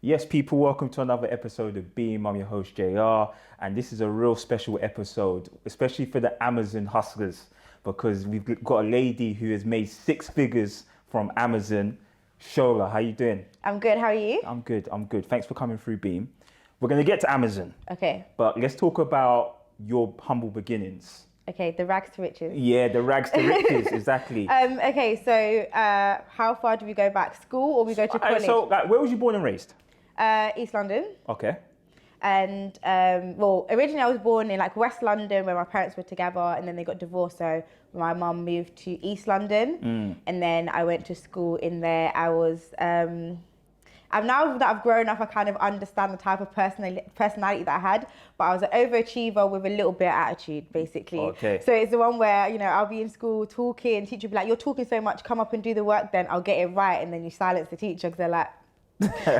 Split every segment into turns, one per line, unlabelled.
Yes, people, welcome to another episode of Beam. I'm your host, JR, and this is a real special episode, especially for the Amazon hustlers, because we've got a lady who has made six figures from Amazon. Shola, how you doing?
I'm good, how are you?
I'm good. Thanks for coming through, Beam. We're going to get to Amazon.
Okay.
But let's talk about your humble beginnings.
Okay, the rags to riches.
Yeah, the rags to riches, exactly.
Okay, so how far do we go back? School or we go to college?
So, where was you born and raised?
East London.
Okay.
And originally I was born in like West London where my parents were together, and then they got divorced, so my mum moved to East London, and then I went to school in there. I was now that I've grown up, I kind of understand the type of personality that I had, but I was an overachiever with a little bit of attitude, basically.
Okay.
So it's the one where, I'll be in school talking, teacher will be like, you're talking so much, come up and do the work, then I'll get it right, and then you silence the teacher because they're like,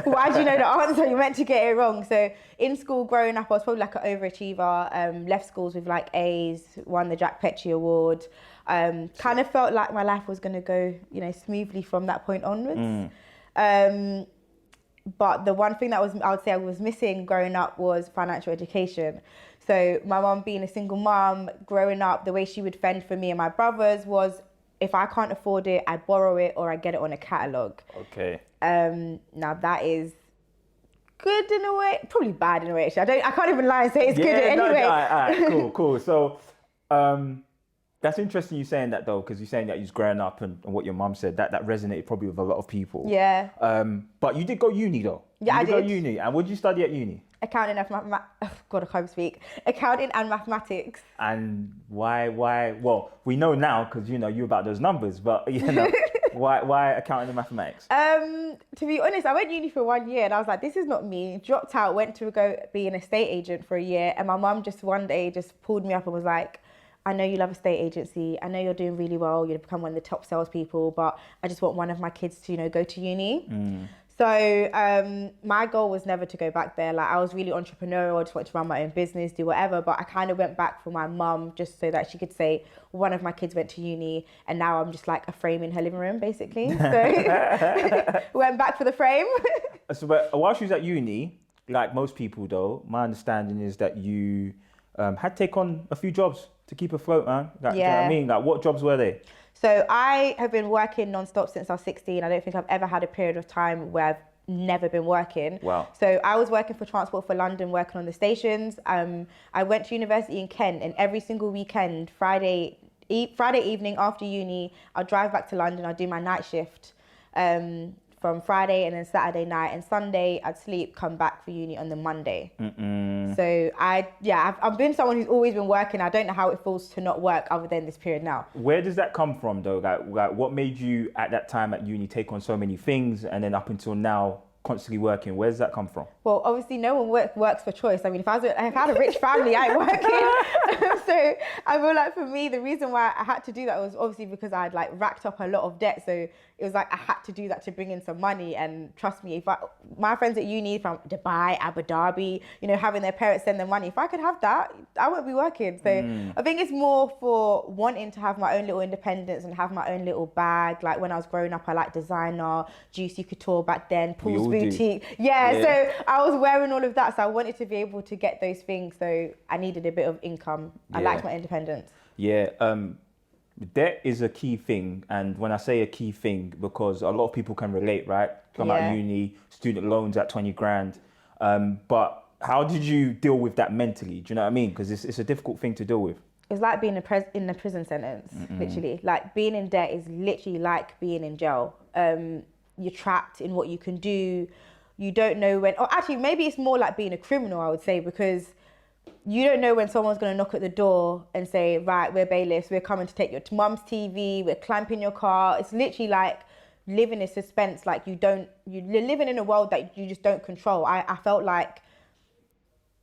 why do you know the answer? You're meant to get it wrong. So in school growing up, I was probably like an overachiever, left schools with like A's, won the Jack Petrie Award, kind of felt like my life was going to go, smoothly from that point onwards. But the one thing that I would say I was missing growing up was financial education. So my mum being a single mum, growing up, the way she would fend for me and my brothers was, if I can't afford it, I borrow it or I get it on a catalogue.
Okay.
Now that is good in a way, probably bad in a way. Actually, I can't even lie and say it's good anyway.
Cool. So, that's interesting you saying that though, because you're saying that you're growing up and what your mum said, that resonated probably with a lot of people.
Yeah.
But you did go uni though.
Yeah, I did.
Go uni, and what did you study at uni?
Accounting and God, I can't speak. Accounting and mathematics.
And why? Well, we know now because you're about those numbers, but why accounting and mathematics?
To be honest, I went uni for 1 year and I was like, this is not me. Dropped out, went to go be an estate agent for a year, and my mum just one day just pulled me up and was like, I know you love estate agency. I know you're doing really well. You've become one of the top salespeople, but I just want one of my kids to, go to uni. So my goal was never to go back there. Like, I was really entrepreneurial. I just wanted to run my own business, do whatever. But I kind of went back for my mum just so that she could say one of my kids went to uni, and now I'm just like a frame in her living room, basically. So went back for the frame.
So, but while she was at uni, like most people though, my understanding is that you had to take on a few jobs to keep afloat, man. Like,
yeah.
Do you know what I mean? Like, what jobs were they?
So I have been working non-stop since I was 16. I don't think I've ever had a period of time where I've never been working.
Wow.
So I was working for Transport for London, working on the stations. I went to university in Kent, and every single weekend, Friday evening after uni, I'll drive back to London. I'll do my night shift from Friday, and then Saturday night and Sunday I'd sleep, come back for uni on the Monday. So I've been someone who's always been working. I don't know how it feels to not work other than this period now.
Where does that come from though? Like what made you at that time at uni take on so many things, and then up until now constantly working? Where does that come from?
Well, obviously no one works for choice. I mean, if I had a rich family, I ain't working. So I feel like for me, the reason why I had to do that was obviously because I had like racked up a lot of debt. So it was like I had to do that to bring in some money. And trust me, my friends at uni from Dubai, Abu Dhabi, having their parents send them money, if I could have that, I wouldn't be working. So I think it's more for wanting to have my own little independence and have my own little bag. Like when I was growing up, I liked designer, Juicy Couture back then, Paul's Boutique. Yeah, so I was wearing all of that. So I wanted to be able to get those things. So I needed a bit of income. I liked my independence.
Yeah. Debt is a key thing, and when I say a key thing, because a lot of people can relate, right? Come out of uni, student loans at 20 grand. But how did you deal with that mentally? Do you know what I mean? Because it's a difficult thing to deal with.
It's like being in a prison sentence, literally. Like being in debt is literally like being in jail. You're trapped in what you can do. You don't know when, or actually maybe it's more like being a criminal, I would say, because you don't know when someone's going to knock at the door and say, right, we're bailiffs, we're coming to take your mum's TV, we're clamping your car. It's literally like living in suspense. Like you're living in a world that you just don't control. I felt like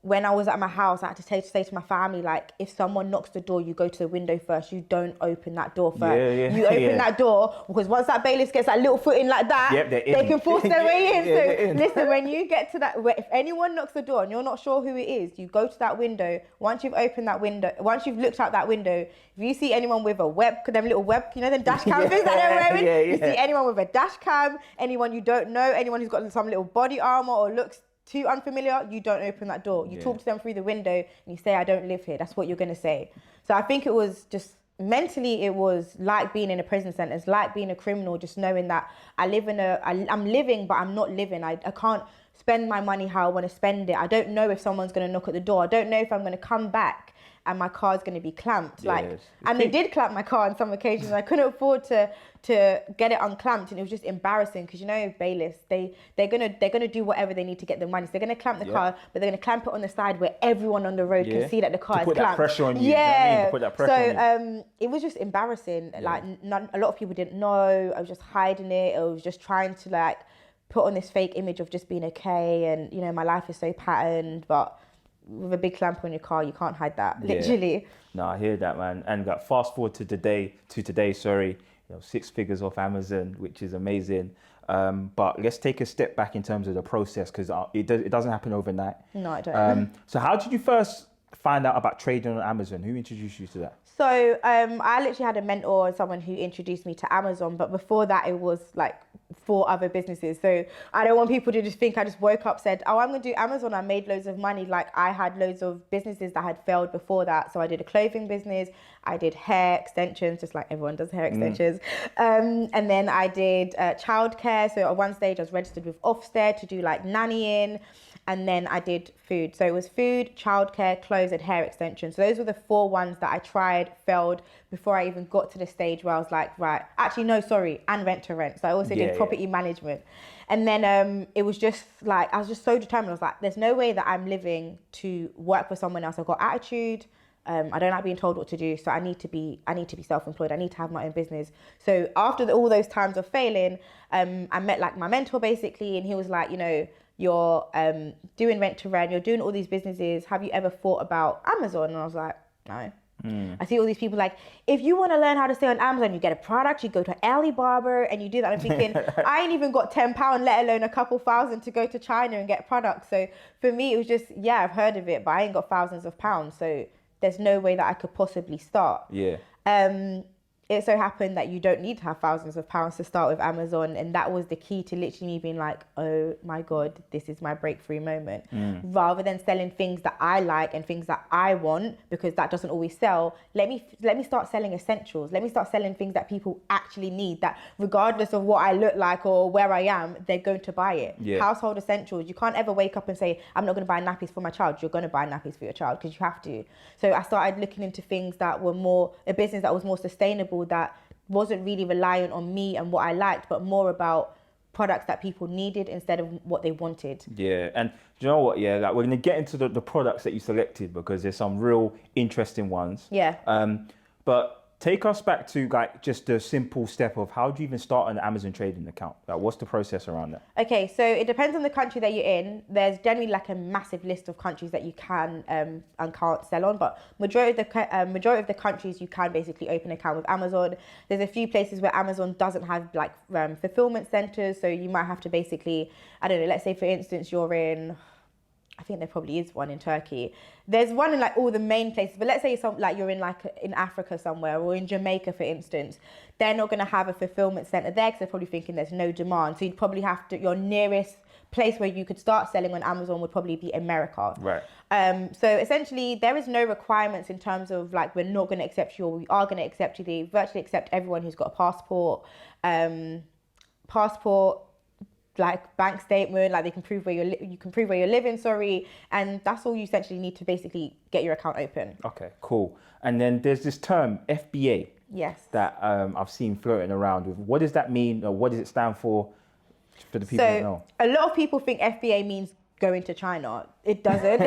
when I was at my house, I had to say to my family, like, if someone knocks the door, you go to the window first. You don't open that door first. You open that door, because once that bailiff gets that little foot in like that, they can force their way in. So listen, when you get to that, if anyone knocks the door and you're not sure who it is, you go to that window. Once you've opened that window, once you've looked out that window, if you see anyone with a them little web, them dash cam things that they're wearing, you see anyone with a dash cam, anyone you don't know, anyone who's got some little body armor or looks too unfamiliar, you don't open that door. You talk to them through the window and you say, I don't live here. That's what you're going to say. So I think it was just mentally, it was like being in a prison sentence, like being a criminal, just knowing that I'm living, but I'm not living. I can't spend my money how I want to spend it. I don't know if someone's going to knock at the door. I don't know if I'm going to come back and my car's going to be clamped. And they did clamp my car on some occasions. I couldn't afford to get it unclamped, and it was just embarrassing because bailiffs, they're gonna do whatever they need to get the money. So they're gonna clamp the car, but they're gonna clamp it on the side where everyone on the road can see that the car is clamped.
To put that pressure on you. Yeah. To put that pressure on you.
It was just embarrassing. Like a lot of people didn't know. I was just hiding it. I was just trying to like put on this fake image of just being okay, and my life is so patterned, but with a big clamp on your car, you can't hide that, literally.
No, I hear that, man. And fast forward to today, 6 figures off Amazon, which is amazing. But let's take a step back in terms of the process, because it doesn't happen overnight.
No, it don't.
So how did you first find out about trading on Amazon? Who introduced you to that?
So I literally had a mentor and someone who introduced me to Amazon, but before that it was like 4 other businesses. So I don't want people to just think I just woke up, said, oh, I'm going to do Amazon. I made loads of money. Like I had loads of businesses that had failed before that. So I did a clothing business. I did hair extensions, just like everyone does hair extensions. And then I did childcare. So at one stage I was registered with Ofsted to do like nannying. And then I did food. So it was food, childcare, clothes, and hair extensions. So those were the 4 ones that I tried, failed, before I even got to the stage where I was like, right, actually, no, sorry, and rent to rent. So I also did property management. And then it was just like, I was just so determined. I was like, there's no way that I'm living to work for someone else. I've got attitude. I don't like being told what to do. So I need to be self-employed. I need to have my own business. So after all those times of failing, I met like my mentor basically, and he was like, you're doing rent to rent, you're doing all these businesses. Have you ever thought about Amazon? And I was like, no. I see all these people like, if you want to learn how to sell on Amazon, you get a product, you go to Alibaba and you do that. I'm thinking, I ain't even got £10, let alone a couple thousand to go to China and get products. So for me, it was just, I've heard of it, but I ain't got thousands of pounds. So there's no way that I could possibly start. It so happened that you don't need to have thousands of pounds to start with Amazon. And that was the key to literally me being like, oh my God, this is my breakthrough moment. Rather than selling things that I like and things that I want, because that doesn't always sell, let me start selling essentials. Let me start selling things that people actually need, that regardless of what I look like or where I am, they're going to buy it. Household essentials. You can't ever wake up and say, I'm not going to buy nappies for my child. You're going to buy nappies for your child because you have to. So I started looking into things that were a business that was more sustainable, that wasn't really reliant on me and what I liked, but more about products that people needed instead of what they wanted.
And do you know what? Like we're going to get into the products that you selected, because there's some real interesting ones. But take us back to like just the simple step of how do you even start an Amazon trading account? Like what's the process around that?
Okay, so it depends on the country that you're in. There's generally like a massive list of countries that you can and can't sell on, but majority of the countries you can basically open an account with Amazon. There's a few places where Amazon doesn't have like fulfillment centers, so you might have to basically, I don't know, let's say for instance you're in, I think there probably is one in Turkey. There's one in like all the main places, but let's say you're in like in Africa somewhere or in Jamaica, for instance, they're not going to have a fulfillment center there because they're probably thinking there's no demand. So you'd probably have to, your nearest place where you could start selling on Amazon would probably be America.
Right.
So essentially there is no requirements in terms of like, we're not going to accept you or we are going to accept you. They virtually accept everyone who's got a passport, like bank statement, like they can prove where you're living, and that's all you essentially need to basically get your account open. Okay,
cool. And then there's this term FBA.
Yes.
That I've seen floating around with. What does that mean, or what does it stand for the people that know?
A lot of people think FBA means going to China. It doesn't.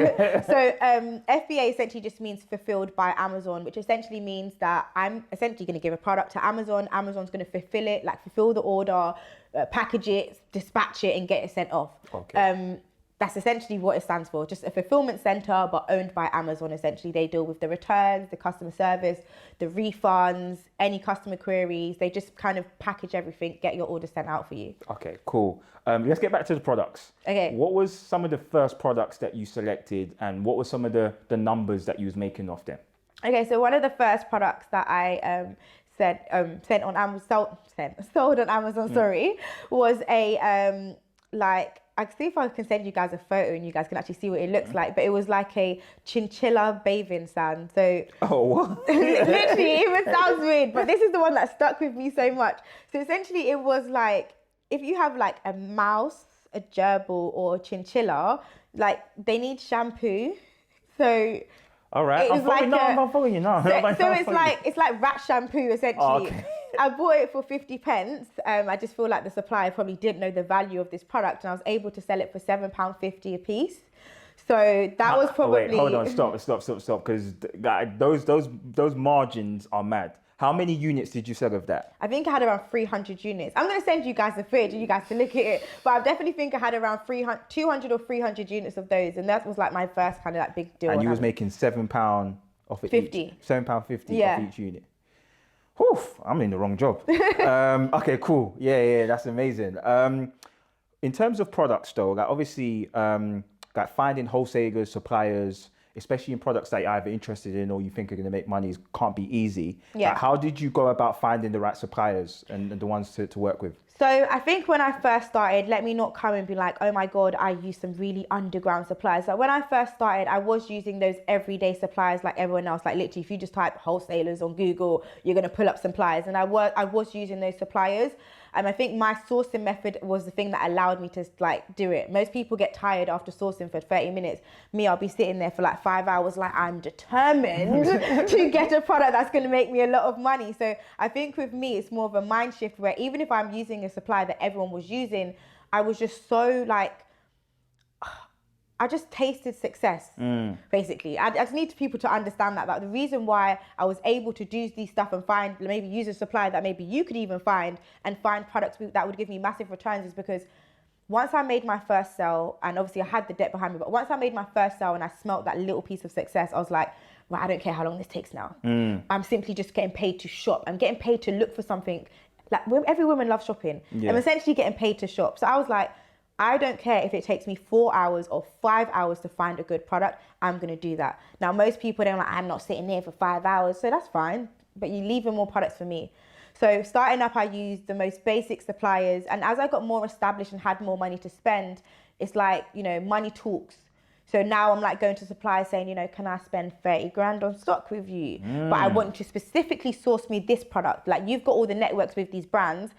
So FBA essentially just means fulfilled by Amazon, which essentially means that I'm essentially going to give a product to Amazon. Amazon's going to fulfill it, like fulfill the order, package it, dispatch it, and get it sent off.
Okay.
that's essentially what it stands for. Just a fulfillment center, but owned by Amazon. Essentially, they deal with the returns, the customer service, the refunds, any customer queries. They just kind of package everything, get your order sent out for you.
Okay, cool. Let's get back to the products.
Okay.
What was some of the first products that you selected, and what were some of the numbers that you was making off them?
Okay, so one of the first products that I sent on Amazon, sold on Amazon, was a I can see if I can send you guys a photo and you guys can actually see what it looks like. But it was like a chinchilla bathing sand. So
what?
Literally, it even sounds weird, but this is the one that stuck with me so much. So essentially, it was like if you have like a mouse, a gerbil, or a chinchilla, like they need shampoo. So.
All right, I'm following you now.
So it's like rat shampoo essentially.
Oh, okay.
I bought it for 50 pence. I just feel like the supplier probably didn't know the value of this product, and I was able to sell it for £7.50 a piece. So that was probably.
Wait, hold on, stop, because those margins are mad. How many units did you sell of that?
I think I had around 300 units. I'm going to send you guys the footage and you guys can look at it. But I definitely think I had around 200 or 300 units of those. And that was like my first kind of like big deal.
And you was making £7 off it
50.
each? £7.50 off each unit. Whew, I'm in the wrong job. Okay, cool. Yeah, that's amazing. In terms of products though, like obviously like finding wholesalers, suppliers, especially in products that you're either interested in or you think are going to make money, can't be easy.
Yeah.
Like, how did you go about finding the right suppliers and the ones to work with?
So I think when I first started, let me not come and be like, oh my God, I use some really underground suppliers. So when I first started, I was using those everyday suppliers like everyone else. Like literally, if you just type wholesalers on Google, you're going to pull up suppliers. And I was using those suppliers. I think my sourcing method was the thing that allowed me to like do it. Most people get tired after sourcing for 30 minutes. Me, I'll be sitting there for like 5 hours, like I'm determined to get a product that's going to make me a lot of money. So I think with me, it's more of a mind shift where even if I'm using a supply that everyone was using, I was just so like, I just tasted success, basically. I just need people to understand that the reason why I was able to do these stuff and find, maybe use a supplier that maybe you could even find and find products that would give me massive returns is because once I made my first sale, and obviously I had the debt behind me, but once I made my first sale and I smelt that little piece of success, I was like, right, I don't care how long this takes now. I'm simply just getting paid to shop. I'm getting paid to look for something. Like every woman loves shopping. Yeah. I'm essentially getting paid to shop. So I was like, I don't care if it takes me 4 hours or 5 hours to find a good product. I'm going to do that. Now, most people, they're like, I'm not sitting there for 5 hours. So that's fine. But you leave in more products for me. So starting up, I used the most basic suppliers. And as I got more established and had more money to spend, it's like, money talks. So now I'm like going to suppliers saying, can I spend 30 grand on stock with you? But I want you to specifically source me this product. Like you've got all the networks with these brands,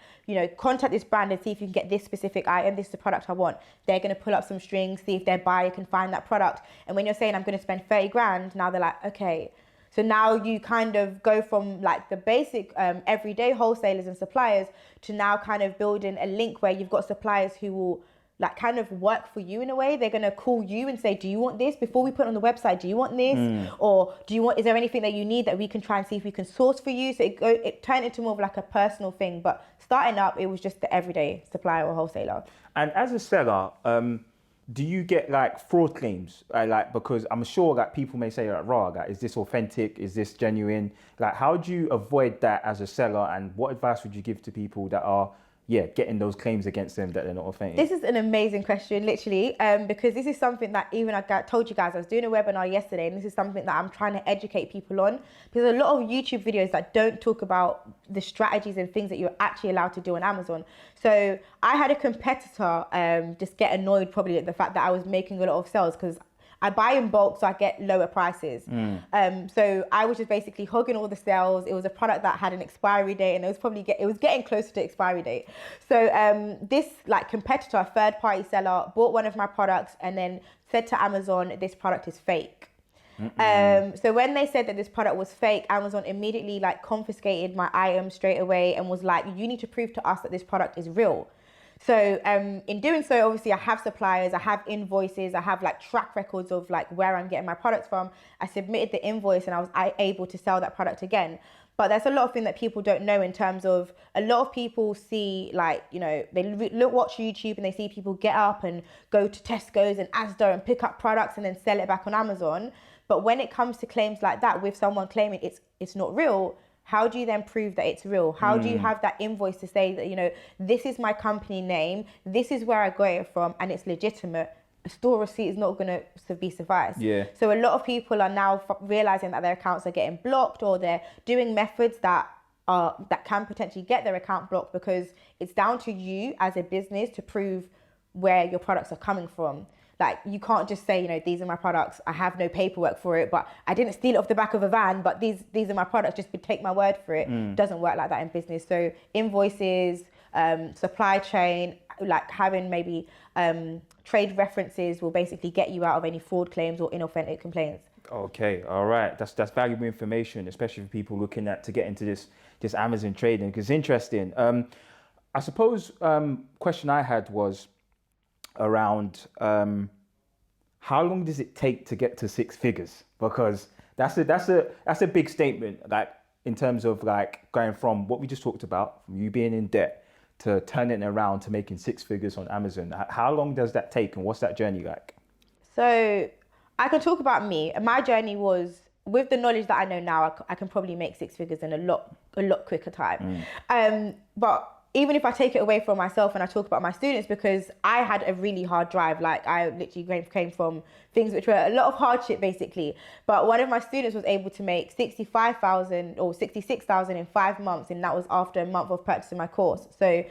contact this brand and see if you can get this specific item. This is the product I want. They're going to pull up some strings, see if their buyer can find that product. And when you're saying I'm going to spend 30 grand, now they're like, okay. So now you kind of go from like the basic everyday wholesalers and suppliers to now kind of building a link where you've got suppliers who will like kind of work for you in a way. They're going to call you and say, do you want this? Before we put it on the website, do you want this? Or is there anything that you need that we can try and see if we can source for you? So it turned into more of like a personal thing. But starting up, it was just the everyday supplier or wholesaler.
And as a seller, do you get like fraud claims? Because I'm sure that people may say, like, is this authentic? Is this genuine? Like, how do you avoid that as a seller? And what advice would you give to people that are getting those claims against them that they're not authentic?
This is an amazing question, literally, because this is something that even I told you guys, I was doing a webinar yesterday, and this is something that I'm trying to educate people on. There's a lot of YouTube videos that don't talk about the strategies and things that you're actually allowed to do on Amazon. So I had a competitor just get annoyed probably at the fact that I was making a lot of sales because I buy in bulk, so I get lower prices. So I was just basically hogging all the sales. It was a product that had an expiry date, and it was getting closer to expiry date. So this like competitor, a third-party seller, bought one of my products and then said to Amazon, "This product is fake." So when they said that this product was fake, Amazon immediately like confiscated my item straight away and was like, "You need to prove to us that this product is real." So in doing so, obviously I have suppliers, I have invoices, I have like track records of like where I'm getting my products from. I submitted the invoice and I was able to sell that product again. But there's a lot of things that people don't know in terms of a lot of people see, like, you know, they watch YouTube and they see people get up and go to Tesco's and Asda and pick up products and then sell it back on Amazon. But when it comes to claims like that, with someone claiming it's not real, how do you then prove that it's real? How do you have that invoice to say that, you know, this is my company name, this is where I got it from, and it's legitimate? A store receipt is not going to be suffice.
Yeah.
So a lot of people are now realizing that their accounts are getting blocked, or they're doing methods that can potentially get their account blocked, because it's down to you as a business to prove where your products are coming from. Like, you can't just say, you know, these are my products, I have no paperwork for it, but I didn't steal it off the back of a van, but these are my products, just take my word for it. Doesn't work like that in business. So invoices, supply chain, like having maybe trade references will basically get you out of any fraud claims or inauthentic complaints.
Okay, all right. That's valuable information, especially for people looking to get into this Amazon trading, because it's interesting. I suppose question I had was around how long does it take to get to six figures? Because that's a big statement, like in terms of like going from what we just talked about, from you being in debt to turning it around to making six figures on Amazon. How long does that take, and what's that journey like?
So I can talk about me. My journey was, with the knowledge that I know now, I can probably make six figures in a lot quicker time. But even if I take it away from myself and I talk about my students, because I had a really hard drive, like I literally came from things which were a lot of hardship basically. But one of my students was able to make 65,000 or 66,000 in 5 months, and that was after a month of purchasing my course. So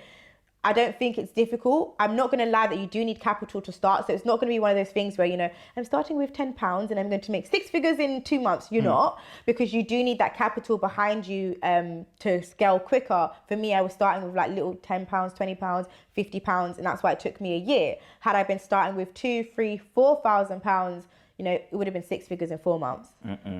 I don't think it's difficult. I'm not going to lie that you do need capital to start. So it's not going to be one of those things where, you know, I'm starting with £10 and I'm going to make six figures in 2 months. You're not, because you do need that capital behind you to scale quicker. For me, I was starting with like little £10, £20, £50, and that's why it took me a year. Had I been starting with £2,000, £3,000, £4,000, you know, it would have been six figures in 4 months.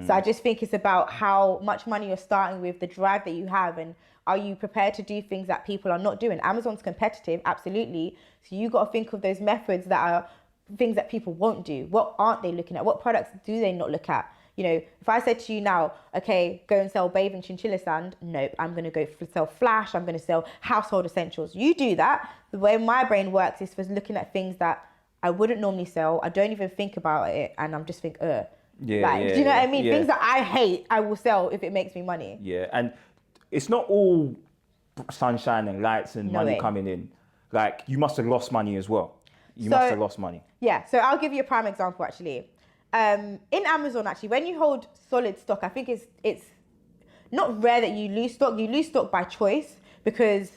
So I just think it's about how much money you're starting with, the drive that you have, and are you prepared to do things that people are not doing? Amazon's competitive, absolutely. So you got to think of those methods that are things that people won't do. What aren't they looking at? What products do they not look at? You know, if I said to you now, okay, go and sell bathing chinchilla sand, nope, I'm going to go sell Flash, I'm going to sell household essentials. You do that. The way my brain works is for looking at things that I wouldn't normally sell. I don't even think about it, and I'm just think, do you know what I mean? Things that I hate, I will sell if it makes me money.
Yeah, and it's not all sunshine and lights and money coming in. Like, you must have lost money as well. You must have lost money. Yeah,
so I'll give you a prime example actually. In Amazon, actually, when you hold solid stock, I think it's not rare that you lose stock. You lose stock by choice, because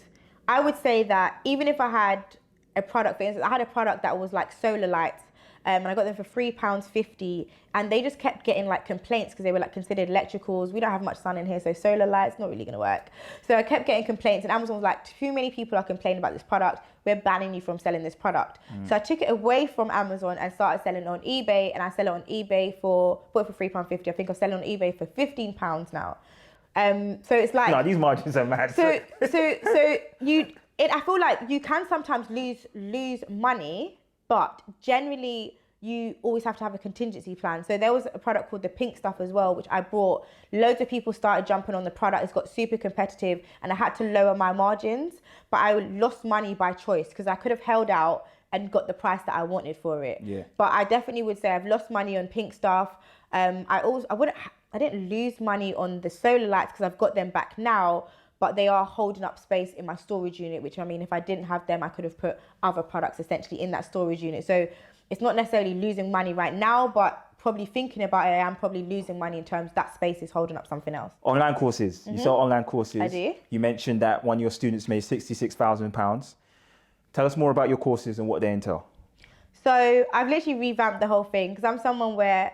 I would say that even if I had a product, for instance, I had a product that was like solar lights, and I got them for £3.50, and they just kept getting like complaints because they were like considered electricals. We don't have much sun in here, so solar lights not really gonna work. So I kept getting complaints, and Amazon was like, too many people are complaining about this product, we're banning you from selling this product. So I took it away from Amazon and started selling it on eBay, and I sell it on eBay bought it for £3.50. I think I'm selling on eBay for £15 now. So it's like,
no, these margins are mad.
So I feel like you can sometimes lose money, but generally you always have to have a contingency plan. So there was a product called the pink stuff as well, which I bought. Loads of people started jumping on the product. It's got super competitive, and I had to lower my margins, but I lost money by choice because I could have held out and got the price that I wanted for it.
Yeah.
But I definitely would say I've lost money on pink stuff. I didn't lose money on the solar lights because I've got them back now, but they are holding up space in my storage unit, which, I mean, if I didn't have them, I could have put other products essentially in that storage unit. So it's not necessarily losing money right now, but probably thinking about it, I am probably losing money in terms that space is holding up something else.
Online courses. You sell online courses.
I do.
You mentioned that one of your students made £66,000. Tell us more about your courses and what they entail.
So I've literally revamped the whole thing, because I'm someone where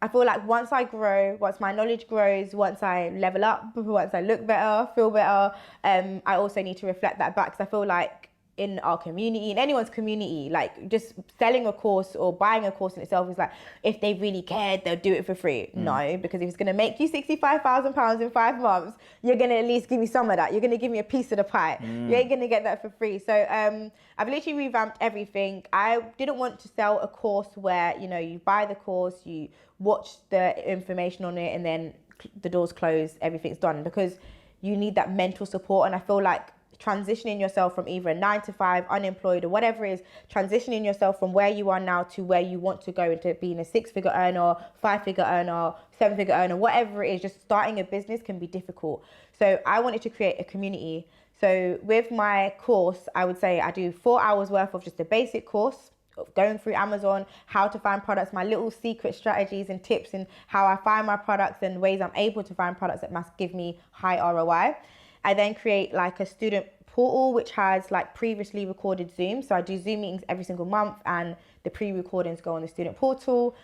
I feel like once I grow, once my knowledge grows, once I level up, once I look better, feel better, I also need to reflect that back, because I feel like in our community, in anyone's community, like just selling a course or buying a course in itself is like, if they really cared, they'll do it for free. No, because if it's going to make you £65,000 in 5 months, you're going to at least give me some of that. You're going to give me a piece of the pie. You ain't going to get that for free. So I've literally revamped everything. I didn't want to sell a course where, you know, you buy the course, you watch the information on it, and then the doors closed, everything's done, because you need that mental support. And I feel like transitioning yourself from either a 9 to 5, unemployed or whatever it is, transitioning yourself from where you are now to where you want to go into being a 6-figure earner, 5-figure earner, 7-figure earner, whatever it is, just starting a business can be difficult. So I wanted to create a community. So with my course, I would say I do 4 hours worth of just a basic course, going through Amazon, how to find products, my little secret strategies and tips and how I find my products and ways I'm able to find products that must give me high ROI. I then create like a student portal, which has like previously recorded Zooms. So I do Zoom meetings every single month and the pre-recordings go on the student portal.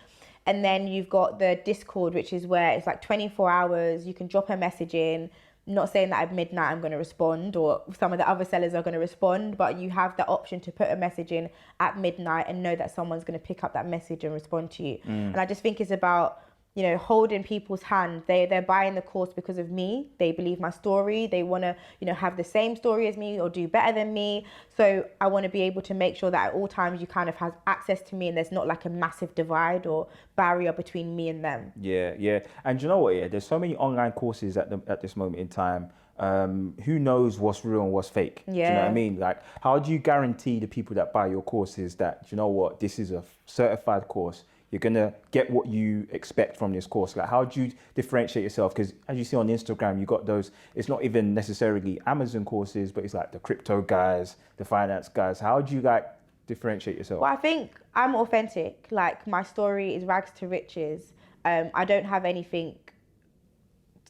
And then you've got the Discord, which is where it's like 24 hours. You can drop a message in. Not saying that at midnight I'm going to respond or some of the other sellers are going to respond, but you have the option to put a message in at midnight and know that someone's going to pick up that message and respond to you. And I just think it's about, you know, holding people's hand. They're buying the course because of me. They believe my story. They want to, you know, have the same story as me or do better than me. So I want to be able to make sure that at all times you kind of have access to me and there's not like a massive divide or barrier between me and them.
Yeah. And you know what? Yeah, there's so many online courses at this moment in time. Who knows what's real and what's fake?
Yeah.
Do you know what I mean? Like, how do you guarantee the people that buy your courses that, you know what, this is a certified course? You're going to get what you expect from this course. Like, how do you differentiate yourself? Because as you see on Instagram, you got those, it's not even necessarily Amazon courses, but it's like the crypto guys, the finance guys. How do you like differentiate yourself?
Well, I think I'm authentic. Like, my story is rags to riches. I don't have anything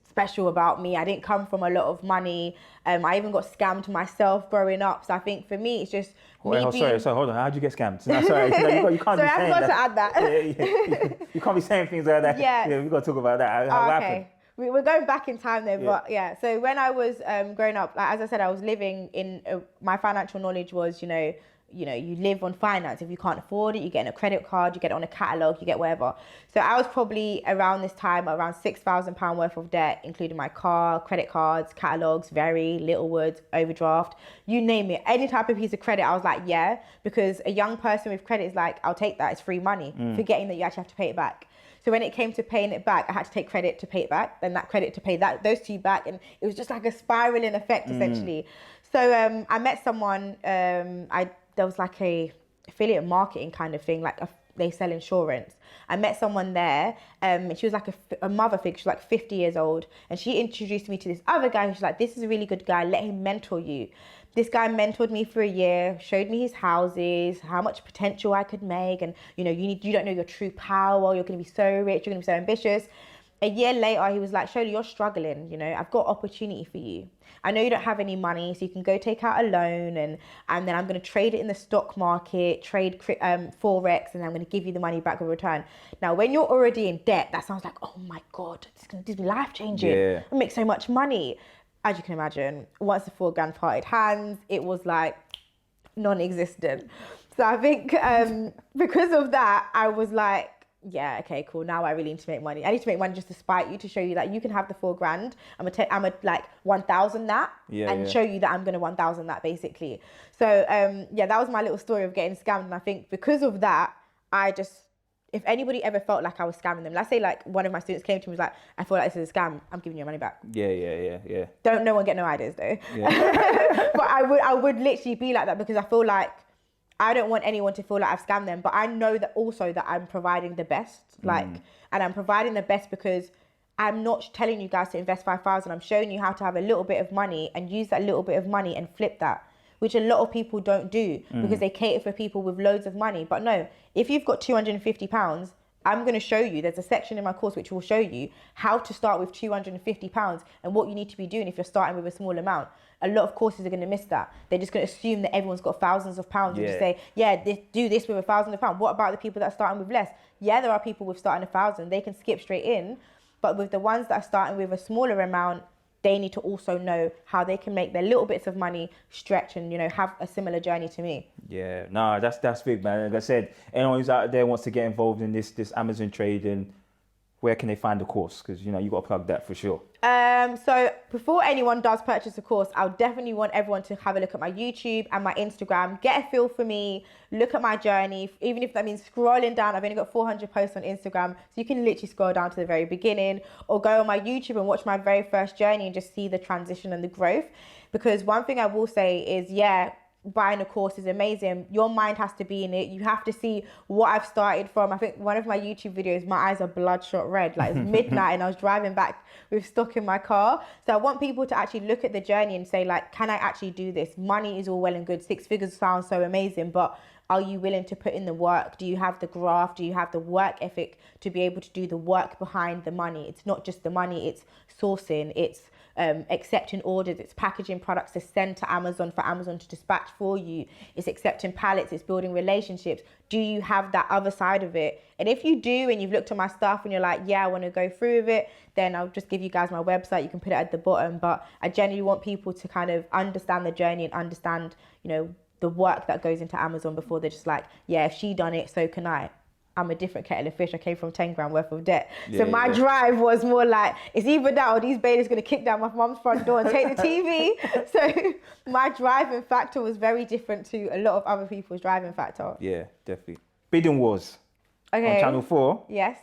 special about me. I didn't come from a lot of money. I even got scammed myself growing up. So I think for me, it's just
sorry, hold on. How did you get scammed? No, sorry, you can't
sorry,
be saying
I forgot
that.
to add that.
You can't be saying things like that.
Yeah.
We've got to talk about that. How happened?
We're going back in time though, but yeah. So when I was growing up, like, as I said, I was living in my financial knowledge was, you know, you live on finance. If you can't afford it, you get in a credit card, you get it on a catalogue, you get whatever. So I was probably around this time, around £6,000 worth of debt, including my car, credit cards, catalogues, Very, Littlewoods, overdraft, you name it. Any type of piece of credit, I was like, yeah, because a young person with credit is like, I'll take that, it's free money, forgetting that you actually have to pay it back. So when it came to paying it back, I had to take credit to pay it back, then that credit to pay those two back. And it was just like a spiraling effect, essentially. So I met someone, there was like a affiliate marketing kind of thing, like they sell insurance. I met someone there, and she was like a mother figure. She was like 50 years old, and she introduced me to this other guy who's like, this is a really good guy, let him mentor you. This guy mentored me for a year, showed me his houses, how much potential I could make, and you don't know your true power, you're going to be so rich, you're going to be so ambitious. A year later, he was like, Shola, you're struggling, I've got opportunity for you. I know you don't have any money, so you can go take out a loan, and then I'm going to trade it in the stock market, trade Forex, and I'm going to give you the money back in return. Now, when you're already in debt, that sounds like, oh my God, this is going to be life-changing. Yeah. I make so much money. As you can imagine, once the $4,000 parted hands, it was like non-existent. So I think because of that, I was like, yeah, okay, cool. Now I really need to make money. I need to make money just to spite you, to show you that you can have the $4,000. I'm gonna like 1,000 that, show you that I'm gonna 1,000 that, basically. So that was my little story of getting scammed. And I think because of that, if anybody ever felt like I was scamming them, let's say like one of my students came to me and was like, I feel like this is a scam, I'm giving you your money back.
Yeah.
Don't no one get no ideas though. Yeah. But I would literally be like that, because I feel like I don't want anyone to feel like I've scammed them, but I know that also that I'm providing the best, and I'm providing the best because I'm not telling you guys to invest 5,000. I'm showing you how to have a little bit of money and use that little bit of money and flip that, which a lot of people don't do because they cater for people with loads of money. But no, if you've got £250, I'm going to show you, there's a section in my course which will show you how to start with £250 and what you need to be doing if you're starting with a small amount. A lot of courses are going to miss that. They're just going to assume that everyone's got thousands of pounds and just say, do this with £1,000. What about the people that are starting with less? Yeah, there are people with starting 1,000. They can skip straight in. But with the ones that are starting with a smaller amount, they need to also know how they can make their little bits of money stretch and, have a similar journey to me. Yeah,
no, that's big, man. Like I said, anyone who's out there wants to get involved in this Amazon trading, where can they find the course? Because, you got to plug that for sure.
So before anyone does purchase a course, I would definitely want everyone to have a look at my YouTube and my Instagram, get a feel for me, look at my journey, even if that means scrolling down. I've only got 400 posts on Instagram, so you can literally scroll down to the very beginning, or go on my YouTube and watch my very first journey and just see the transition and the growth. Because one thing I will say is, buying a course is amazing. Your mind has to be in it. You have to see what I've started from. I think one of my YouTube videos, my eyes are bloodshot red. Like, it's midnight and I was driving back with stock in my car. So I want people to actually look at the journey and say, like, can I actually do this? Money is all well and good. 6 figures sounds so amazing, but are you willing to put in the work? Do you have the graft? Do you have the work ethic to be able to do the work behind the money? It's not just the money, it's sourcing, it's accepting orders, it's packaging products to send to Amazon for Amazon to dispatch for you, it's accepting pallets, it's building relationships. Do you have that other side of it? And if you do, and you've looked at my stuff and you're like, I want to go through with it, then I'll just give you guys my website. You can put it at the bottom. But I genuinely want people to kind of understand the journey and understand, the work that goes into Amazon before they're just like, if she done it, so can I. I'm a different kettle of fish. I came from 10 grand worth of debt. So my drive was more like, it's either that or these bailies going to kick down my mum's front door and take the TV. So my driving factor was very different to a lot of other people's driving factor.
Yeah, definitely. Bidding Wars.
Okay.
On Channel 4.
Yes.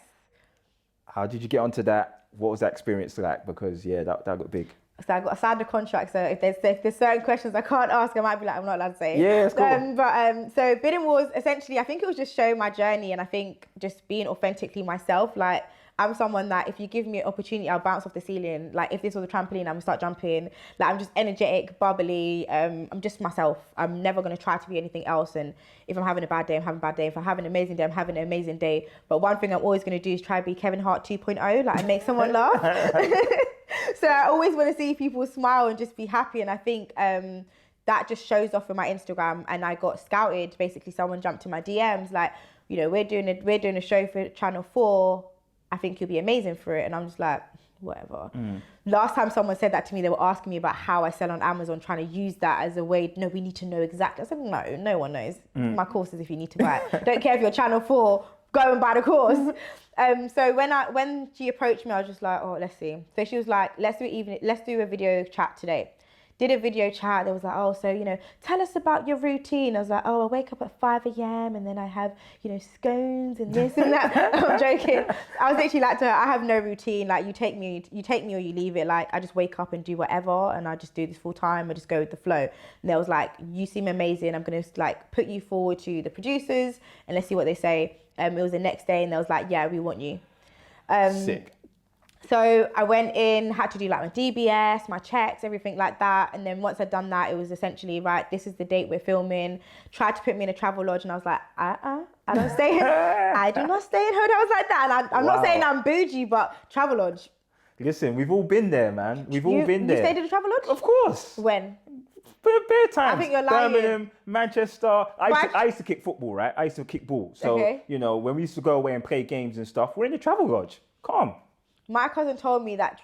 How did you get onto that? What was that experience like? Because, that got big.
So I signed a contract. So if there's certain questions I can't ask, I might be like, I'm not allowed to say.
Yeah, it's cool.
So Bidding Wars, essentially, I think it was just showing my journey, and I think just being authentically myself. Like, I'm someone that if you give me an opportunity, I'll bounce off the ceiling. Like, if this was a trampoline, I'm gonna start jumping. Like, I'm just energetic, bubbly. I'm just myself. I'm never gonna try to be anything else. And if I'm having a bad day, I'm having a bad day. If I have an amazing day, I'm having an amazing day. But one thing I'm always gonna do is try to be Kevin Hart 2.0. Like, I make someone laugh. So I always want to see people smile and just be happy. And I think that just shows off in my Instagram. And I got scouted. Basically, someone jumped in my DMs like, we're doing a show for Channel 4. I think you'll be amazing for it. And I'm just like, whatever. Last time someone said that to me, they were asking me about how I sell on Amazon, trying to use that as a way. No, we need to know exactly. I said, no one knows. My course is if you need to buy it. Don't care if you're Channel 4. Go and buy the course. So when she approached me, I was just like, let's see. So she was like, let's do a video chat today. Did a video chat. They was like, tell us about your routine. I was like, I wake up at 5 a.m. and then I have, scones and this and that. I'm joking. I was literally like to her, I have no routine. Like, you take me or you leave it. Like, I just wake up and do whatever, and I just do this full time. I just go with the flow. And they was like, you seem amazing. I'm gonna put you forward to the producers and let's see what they say. It was the next day and they was like, we want you.
Sick.
So I went in, had to do my DBS, my checks, everything like that. And then once I'd done that, it was essentially, right, this is the date we're filming. Tried to put me in a travel lodge and I was like, I don't stay in, I do not stay in hotels like that. And I'm not saying I'm bougie, but travel lodge.
Listen, we've all been there, man. We've all been there.
You stayed in a travel lodge?
Of course.
When?
Bare times.
I think you're lying.
Birmingham, Manchester. I used to kick football, right? I used to kick ball. So, when we used to go away and play games and stuff, we're in the travel lodge. Come.
My cousin told me that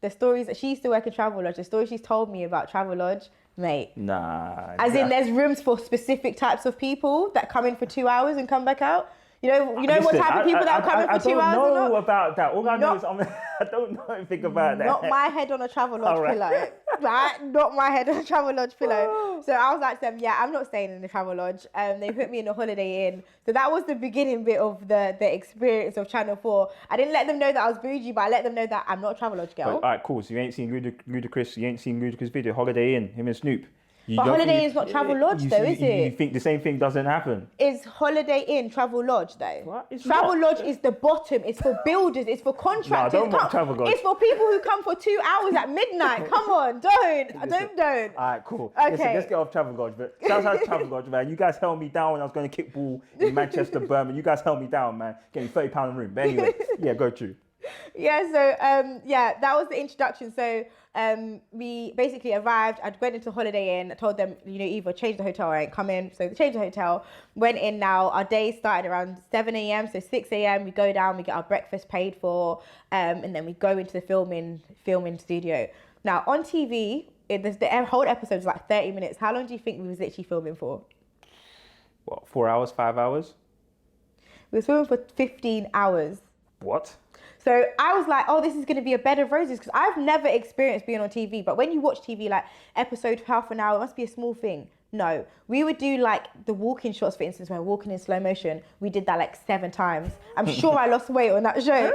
the stories that she used to work in travel lodge, the stories she's told me about travel lodge, mate.
Nah.
As in, there's rooms for specific types of people that come in for 2 hours and come back out. You know what type of people that come in for 2 hours?
I don't know about that. All I know is I don't know anything about that.
Not my head on a travel lodge pillow. Right? Not my head on a travel lodge pillow. So I was like to them, I'm not staying in the travel lodge. They put me in a Holiday Inn. So that was the beginning bit of the experience of Channel 4. I didn't let them know that I was bougie, but I let them know that I'm not a travel lodge girl.
All right, cool. So you ain't seen Ludacris video, Holiday Inn, him and Snoop.
But Holiday Inn's not travel lodge though, is it?
You think the same thing doesn't happen?
Is Holiday Inn travel lodge though?
What? It's
travel
not.
lodge is the bottom. It's for builders. It's for contractors.
No, don't mock travel lodge.
It's for people who come for 2 hours at midnight. Come on, don't.
All right, cool.
Okay.
Listen, let's get off travel lodge. But shout out to travel lodge, man. You guys held me down when I was going to kick ball in Manchester, Birmingham. You guys held me down, man. Getting £30 a room. But anyway, go through.
That was the introduction. So we basically arrived. I'd went into Holiday Inn. I told them, either change the hotel or I ain't come in. So they changed the hotel. Went in now. Our day started around 7 a.m. So 6 a.m. we go down. We get our breakfast paid for, and then we go into the filming studio. Now on TV, the whole episode was 30 minutes. How long do you think we was literally filming for?
What, 4 hours, 5 hours?
We was filming for 15 hours.
What?
So I was like, oh, this is going to be a bed of roses, because I've never experienced being on TV. But when you watch TV, like episode half an hour, it must be a small thing. No, we would do like the walking shots, for instance, when we're walking in slow motion. We did that like 7 times. I'm sure I lost weight on that show.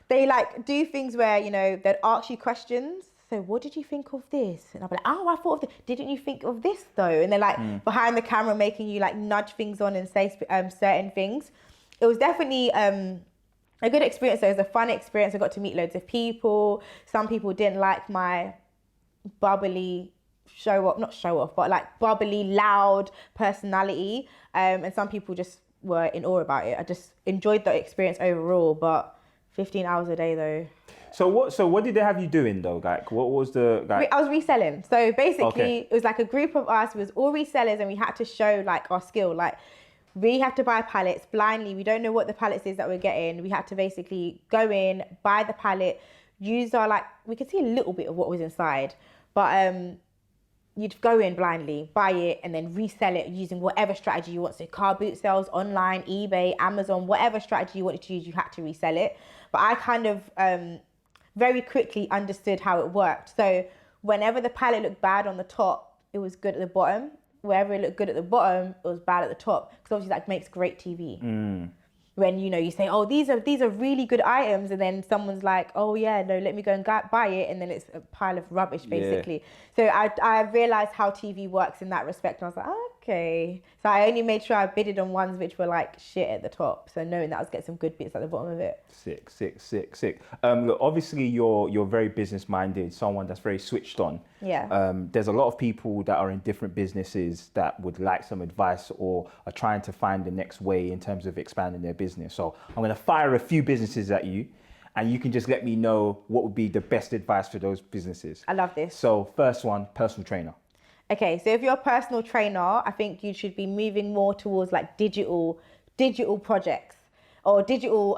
They like do things where, you know, they'd ask you questions. So what did you think of this? And I'll be like, oh, I thought of this. Didn't you think of this though? And they're like behind the camera making you like nudge things on and say certain things. It was definitely a good experience. It was a fun experience. I got to meet loads of people. Some people didn't like my bubbly not show off, but like bubbly, loud personality. And some people just were in awe about it. I just enjoyed the experience overall, but 15 hours a day though.
So what did they have you doing though? Like, what was the like?
I was reselling. So basically, It was like a group of us. We was all resellers, and we had to show like our skill. Like, we have to buy pallets blindly. We don't know what the pallets is that we're getting. We had to basically go in, buy the pallet, use our like. We could see a little bit of what was inside, but you'd go in blindly, buy it, and then resell it using whatever strategy you want. So car boot sales, online, eBay, Amazon, whatever strategy you wanted to use, you had to resell it. But I kind of very quickly understood how it worked. So whenever the pallet looked bad on the top, it was good at the bottom. Wherever it looked good at the bottom, it was bad at the top. Because obviously that makes great TV. When, you know, you say, oh, these are really good items, and then someone's like, oh yeah, no, let me go and buy it, and then it's a pile of rubbish basically. Yeah. So I realized how TV works in that respect, and I was like, oh, okay. So I only made sure I bidded on ones which were like shit at the top, so knowing that I was getting some good bits at the bottom of it.
Sick. Look, obviously you're very business minded, someone that's very switched on.
Yeah.
There's a lot of people that are in different businesses that would like some advice or are trying to find the next way in terms of expanding their business. So I'm going to fire a few businesses at you, and you can just let me know what would be the best advice for those businesses.
I love this.
So first one, personal trainer.
Okay, so if you're a personal trainer, I think you should be moving more towards like digital projects or digital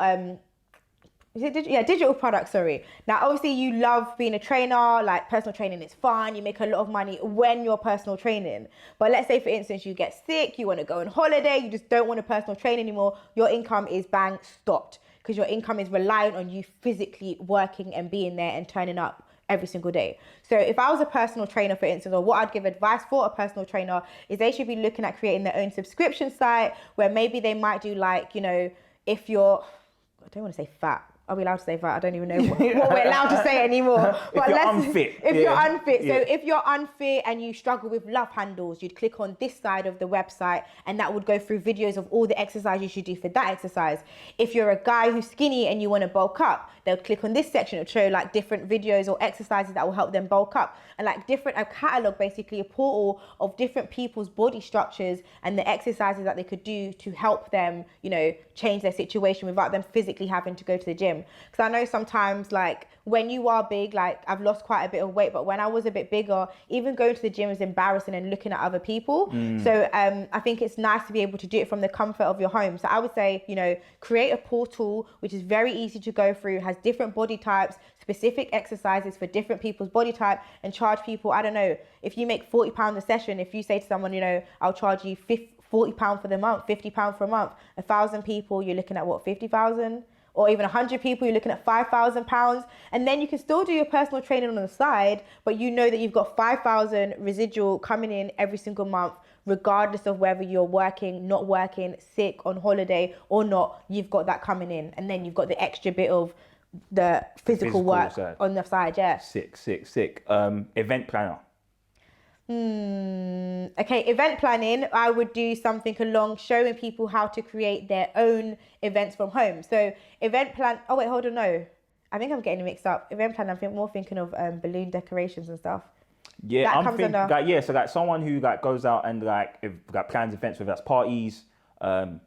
digital products, sorry. Now, obviously you love being a trainer, like personal training is fun. You make a lot of money when you're personal training. But let's say, for instance, you get sick, you want to go on holiday, you just don't want to personal train anymore. Your income is bang, stopped, because your income is reliant on you physically working and being there and turning up every single day. So if I was a personal trainer, for instance, or what I'd give advice for a personal trainer is they should be looking at creating their own subscription site where maybe they might do like, you know, if you're, I don't want to say fat. Are we allowed to say that? I don't even know what we're allowed to say anymore.
But you're unfit.
If you're unfit. So if you're unfit and you struggle with love handles, you'd click on this side of the website and that would go through videos of all the exercises you should do for that exercise. If you're a guy who's skinny and you want to bulk up, they'll click on this section. It'll show like different videos or exercises that will help them bulk up. And like a catalog, basically a portal of different people's body structures and the exercises that they could do to help them, you know, change their situation without them physically having to go to the gym. Because I know sometimes like when you are big, like I've lost quite a bit of weight, but when I was a bit bigger, even going to the gym is embarrassing and looking at other people. So I think it's nice to be able to do it from the comfort of your home. So I would say, you know, create a portal which is very easy to go through, has different body types, specific exercises for different people's body type, and charge people, I don't know, if you make £40 a session, if you say to someone, you know, I'll charge you £40 for the month, £50 for a month, 1,000 people, you're looking at what, 50,000? Or even 100 people, you're looking at £5,000. And then you can still do your personal training on the side, but you know that you've got 5,000 residual coming in every single month, regardless of whether you're working, not working, sick, on holiday or not, you've got that coming in. And then you've got the extra bit of the physical work side on the side, yeah.
Sick. Event planner.
Okay, event planning, I would do something along showing people how to create their own events from home. So event plan, oh wait, hold on, no. I think I'm getting it mixed up. Event plan, I'm more thinking of balloon decorations and stuff.
Yeah, that I'm thinking like, yeah, so like someone who like goes out and like plans events, whether that's parties,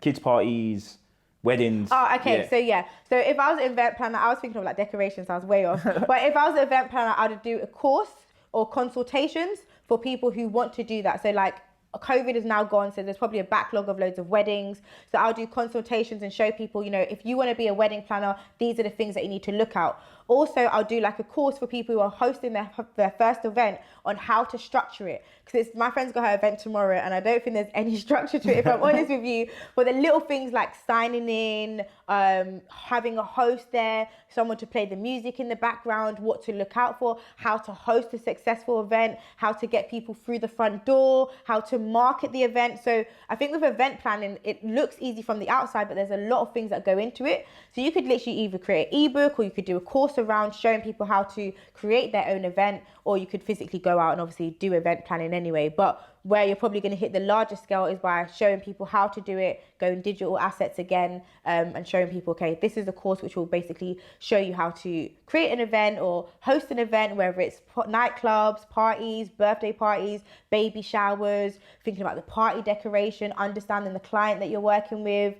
kids parties, weddings.
Oh, okay. Yeah. So if I was an event planner, I was thinking of like decorations, I was way off. But if I was an event planner, I would do a course or consultations for people who want to do that. So like COVID is now gone, so there's probably a backlog of loads of weddings. So I'll do consultations and show people, you know, if you want to be a wedding planner, these are the things that you need to look out. Also, I'll do like a course for people who are hosting their first event on how to structure it. Because my friend's got her event tomorrow and I don't think there's any structure to it, if I'm honest with you. But the little things like signing in, having a host there, someone to play the music in the background, what to look out for, how to host a successful event, how to get people through the front door, how to market the event. So I think with event planning, it looks easy from the outside, but there's a lot of things that go into it. So you could literally either create an ebook, or you could do a course around showing people how to create their own event, or you could physically go out and obviously do event planning anyway. But where you're probably going to hit the larger scale is by showing people how to do it, going digital assets again, and showing people, okay, this is a course which will basically show you how to create an event or host an event, whether it's nightclubs, parties, birthday parties, baby showers, thinking about the party decoration, understanding the client that you're working with.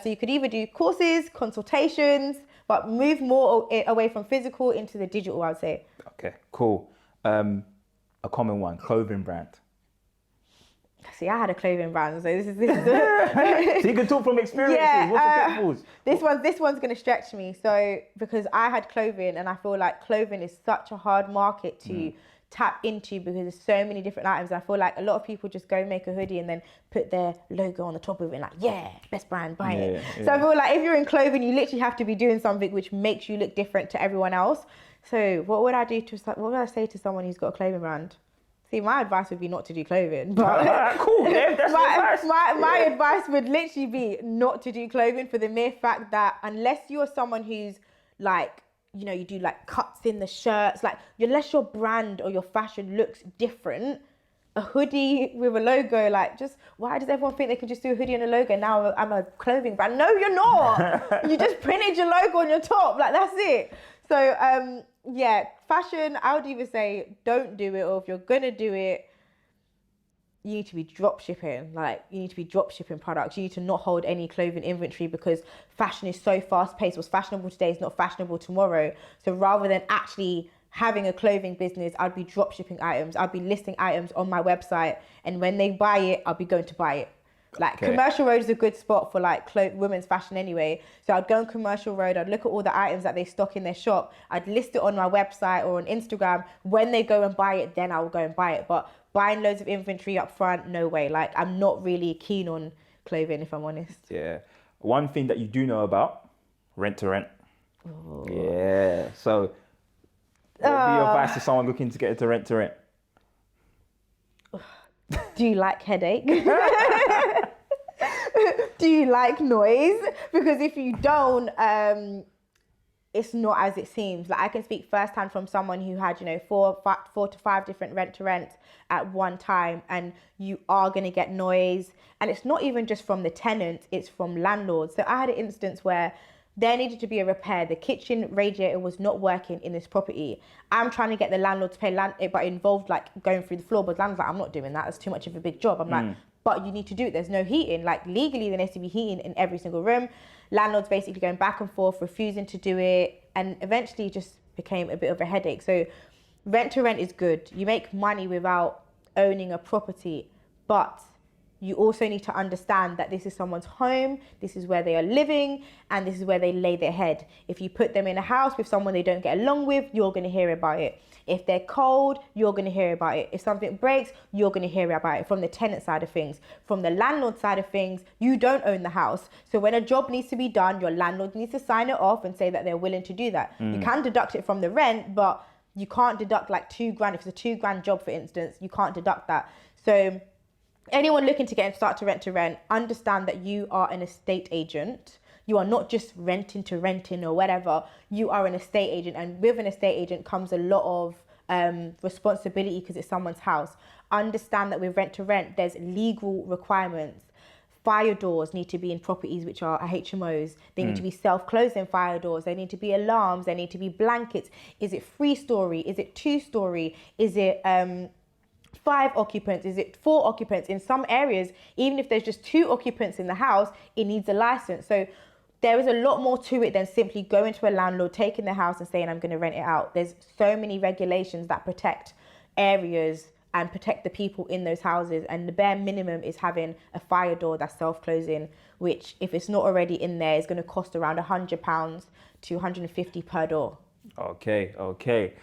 So you could either do courses, consultations, but move more away from physical into the digital, I'd say.
Okay, cool. A common one, clothing brand.
See, I had a clothing brand, so this is
So you can talk from experiences.
Yeah,
What's the pitfalls?
This one's going to stretch me. So because I had clothing, and I feel like clothing is such a hard market to tap into because there's so many different items. I feel like a lot of people just go make a hoodie and then put their logo on the top of it, and like, yeah, best brand, buy it.
Yeah.
So I feel like if you're in clothing, you literally have to be doing something which makes you look different to everyone else. So what would I say to someone who's got a clothing brand? See, my advice would be not to do clothing. But
Cool, yeah, that's advice.
My advice would literally be not to do clothing, for the mere fact that unless you're someone who's like, you know, you do like cuts in the shirts, like unless your brand or your fashion looks different, a hoodie with a logo, like, just why does everyone think they can just do a hoodie and a logo? Now I'm a clothing brand. No, you're not. You just printed your logo on your top. Like, that's it. So, yeah, fashion, I would either say don't do it, or if you're going to do it, you need to be drop shipping. Like, you need to be drop shipping products. You need to not hold any clothing inventory, because fashion is so fast paced. What's fashionable today is not fashionable tomorrow. So rather than actually having a clothing business, I'd be drop shipping items. I'd be listing items on my website, and when they buy it, I'll be going to buy it. Like, Commercial Road is a good spot for like women's fashion anyway. So I'd go on Commercial Road, I'd look at all the items that they stock in their shop, I'd list it on my website or on Instagram. When they go and buy it, then I will go and buy it. But buying loads of inventory up front, no way. Like, I'm not really keen on clothing, if I'm honest.
Yeah. One thing that you do know about, rent to rent. Oh. Yeah. So what would be your advice to someone looking to get into rent to rent?
Do you like headache? Do you like noise? Because if you don't, it's not as it seems. Like, I can speak firsthand from someone who had, you know, four to five different rent to rent at one time, and you are going to get noise. And it's not even just from the tenants, it's from landlords. So I had an instance where there needed to be a repair. The kitchen radiator was not working in this property. I'm trying to get the landlord to pay but it involved like going through the floorboards. Landlord's like, I'm not doing that. That's too much of a big job. I'm like, but you need to do it. There's no heating. Like, legally, there needs to be heating in every single room. Landlord's basically going back and forth, refusing to do it. And eventually it just became a bit of a headache. So rent to rent is good. You make money without owning a property, but you also need to understand that this is someone's home, this is where they are living, and this is where they lay their head. If you put them in a house with someone they don't get along with, you're going to hear about it. If they're cold, you're going to hear about it. If something breaks, you're going to hear about it. From the tenant side of things. From the landlord side of things, you don't own the house. So when a job needs to be done, your landlord needs to sign it off and say that they're willing to do that. You can deduct it from the rent, but you can't deduct like $2,000. If it's a $2,000 job, for instance, you can't deduct that. So anyone looking to get and start to rent, understand that you are an estate agent. You are not just renting to renting or whatever. You are an estate agent, and with an estate agent comes a lot of responsibility because it's someone's house. Understand that with rent to rent, there's legal requirements. Fire doors need to be in properties which are HMOs. They need to be self-closing fire doors. They need to be alarms. They need to be blankets. Is it 3-story? Is it 2-story? Is it 5 occupants? Is it 4 occupants? In some areas, even if there's just 2 occupants in the house, it needs a license. So there is a lot more to it than simply going to a landlord, taking the house and saying, I'm going to rent it out. There's so many regulations that protect areas and protect the people in those houses. And the bare minimum is having a fire door that's self-closing, which if it's not already in there, is going to cost around £100 to £150 per door.
Okay.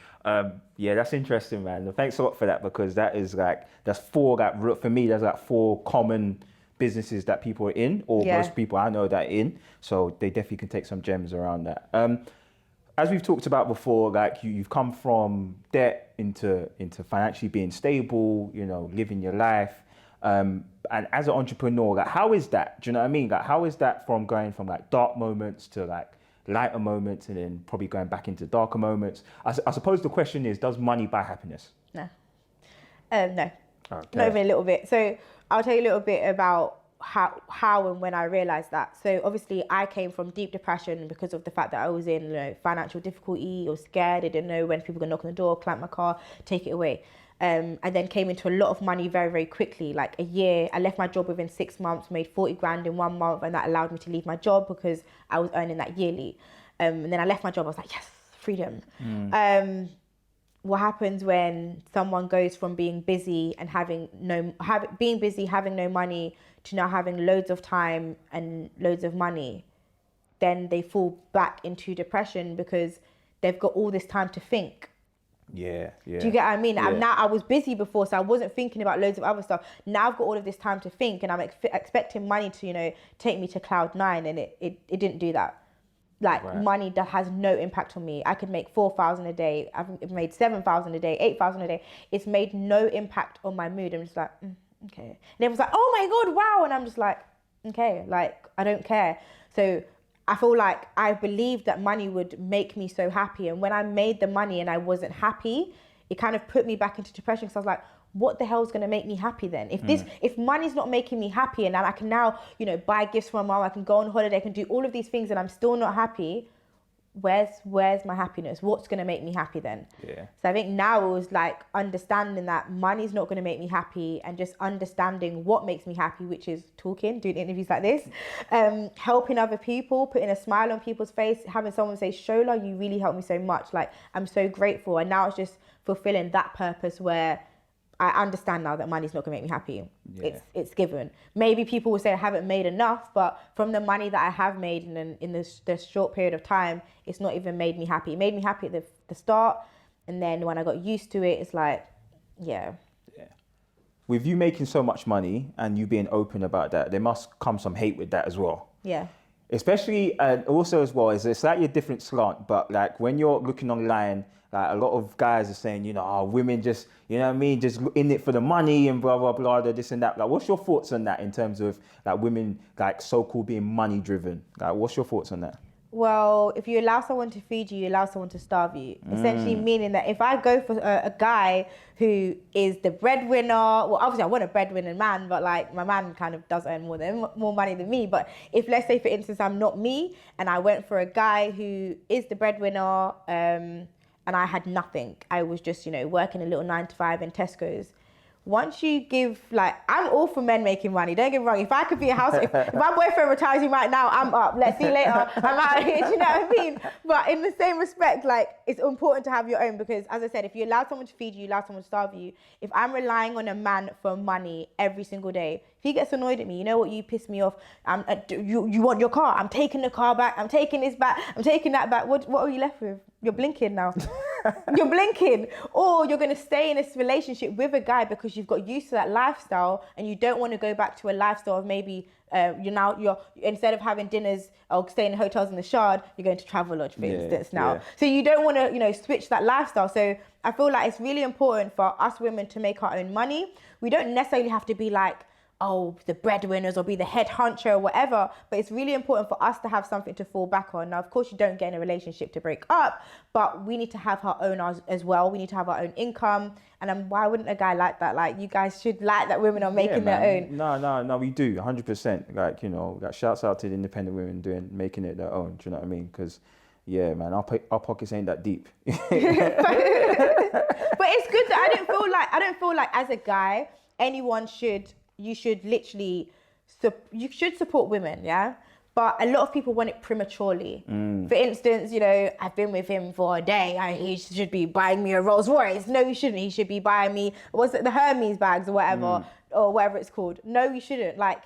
Yeah, that's interesting, man. Thanks a lot for that, because that's four, for me, there's like four common businesses that people are in, or
Yeah.
most people I know that are in. So they definitely can take some gems around that. As we've talked about before, like you've come from debt into financially being stable, living your life. And as an entrepreneur, like how is that? Do you know what I mean? Like how is that from going from like dark moments to like lighter moments, and then probably going back into darker moments? I suppose the question is, does money buy happiness?
No. No.
Okay.
Not even a little bit. So I'll tell you a little bit about how and when I realized that. So obviously I came from deep depression because of the fact that I was in financial difficulty, or scared. I didn't know when people were gonna knock on the door, clamp my car, take it away. I then came into a lot of money very, very quickly. Like a year, I left my job within 6 months, made 40 grand in 1 month, and that allowed me to leave my job because I was earning that yearly. And then I left my job, I was like, yes, freedom. What happens when someone goes from being busy and having no money to now having loads of time and loads of money? Then they fall back into depression because they've got all this time to think.
Yeah.
Do you get what I mean?
Yeah.
Now I was busy before, so I wasn't thinking about loads of other stuff. Now I've got all of this time to think, and I'm expecting money to, take me to cloud 9, and it didn't do that. Like
Right.
money that has no impact on me. I could make 4,000 a day. I've made 7,000 a day, 8,000 a day. It's made no impact on my mood. I'm just like, okay. And everyone's like, oh my God, wow. And I'm just like, okay, like I don't care. So I feel like I believed that money would make me so happy. And when I made the money and I wasn't happy, it kind of put me back into depression, because I was like, what the hell is going to make me happy then? If money's not making me happy, and I can now, buy gifts for my mom, I can go on holiday, I can do all of these things, and I'm still not happy, where's my happiness? What's going to make me happy then?
Yeah.
So I think now it was like understanding that money's not going to make me happy, and just understanding what makes me happy, which is talking, doing interviews like this, helping other people, putting a smile on people's face, having someone say, Shola, you really helped me so much. Like, I'm so grateful. And now it's just fulfilling that purpose where I understand now that money's not gonna make me happy.
Yeah.
It's given. Maybe people will say I haven't made enough, but from the money that I have made in this short period of time, it's not even made me happy. It made me happy at the start, and then when I got used to it, it's like, yeah.
With you making so much money and you being open about that, there must come some hate with that as well.
Yeah.
Especially, and also as well, it's slightly a different slant, but like when you're looking online, like a lot of guys are saying, women just, just in it for the money and blah, blah, blah, this and that. Like, what's your thoughts on that in terms of like women, like so-called being money driven? Like, what's your thoughts on that?
Well, if you allow someone to feed you, you allow someone to starve you. Essentially meaning that if I go for a guy who is the breadwinner, well, obviously I want a breadwinner man, but like my man kind of does earn more money than me. But if, let's say for instance, I'm not me, and I went for a guy who is the breadwinner, and I had nothing. I was just, working a little 9 to 5 in Tesco's. Once you give, I'm all for men making money. Don't get me wrong. If I could be a house, if my boyfriend retires me right now, I'm up. Let's see you later. I'm out of here. Do you know what I mean? But in the same respect, it's important to have your own, because as I said, if you allow someone to feed you, you allow someone to starve you. If I'm relying on a man for money every single day, if he gets annoyed at me, you know what, you piss me off. You want your car? I'm taking the car back. I'm taking this back. I'm taking that back. What are you left with? You're blinking now. You're blinking. Or you're going to stay in this relationship with a guy because you've got used to that lifestyle, and you don't want to go back to a lifestyle of maybe you're instead of having dinners or staying in hotels in the Shard, you're going to Travelodge, for instance now. Yeah. So you don't want to switch that lifestyle. So I feel like it's really important for us women to make our own money. We don't necessarily have to be like, the breadwinners or be the head honcho or whatever, but it's really important for us to have something to fall back on. Now, of course, you don't get in a relationship to break up, but we need to have our own as well. We need to have our own income. And why wouldn't a guy like that? Like, you guys should like that women are making their own.
No, we do 100%. Like, shouts out to the independent women making it their own. Do you know what I mean? Because, yeah, man, our pockets ain't that deep.
But it's good that I don't feel like as a guy, you should support women, yeah? But a lot of people want it prematurely. For instance, I've been with him for a day. He should be buying me a Rolls Royce. No, he shouldn't. He should be buying me, the Hermes bags or whatever, or whatever it's called. No, you shouldn't. Like,